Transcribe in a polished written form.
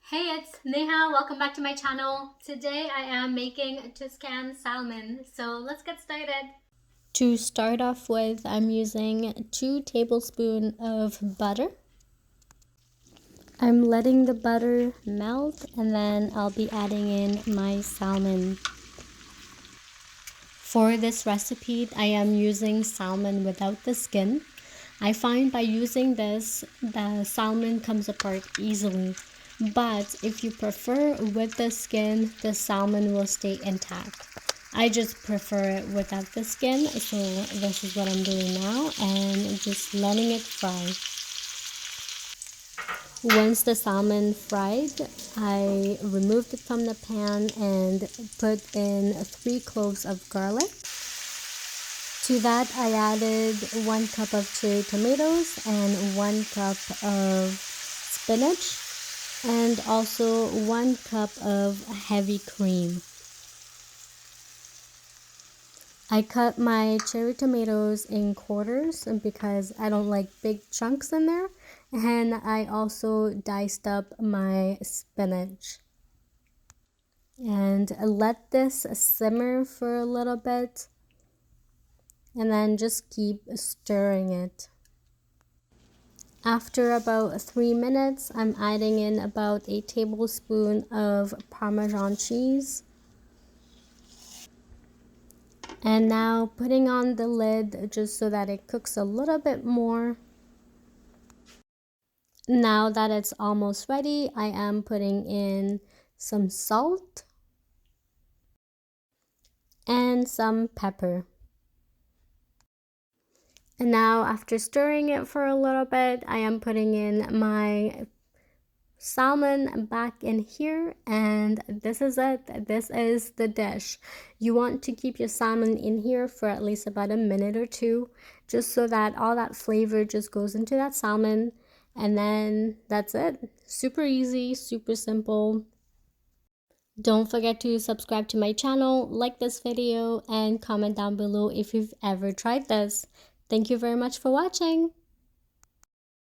Hey, it's Neha. Welcome back to my channel. Today I am making Tuscan salmon. So let's get started. To start off with, I'm using 2 tablespoons of butter. I'm letting the butter melt and then I'll be adding in my salmon. For this recipe, I am using salmon without the skin. I find by using this, the salmon comes apart easily. But if you prefer with the skin, the salmon will stay intact. I just prefer it without the skin, so this is what I'm doing now and just letting it fry. Once the salmon fried, I removed it from the pan and put in 3 cloves of garlic. To that, I added 1 cup of cherry tomatoes and 1 cup of spinach and also 1 cup of heavy cream. I cut my cherry tomatoes in quarters because I don't like big chunks in there, and I also diced up my spinach. And let this simmer for a little bit and then just keep stirring it. After about 3 minutes, I'm adding in about 1 tablespoon of Parmesan cheese. And now putting on the lid just so that it cooks a little bit more. Now that it's almost ready, I am putting in some salt and some pepper. And now after stirring it for a little bit, I am putting in my salmon back in here, and this is it. This is the dish. You want to keep your salmon in here for at least about a minute or two, just so that all that flavor just goes into that salmon, and then that's it. Super easy, super simple. Don't forget to subscribe to my channel, like this video, and comment down below if you've ever tried this. Thank you very much for watching.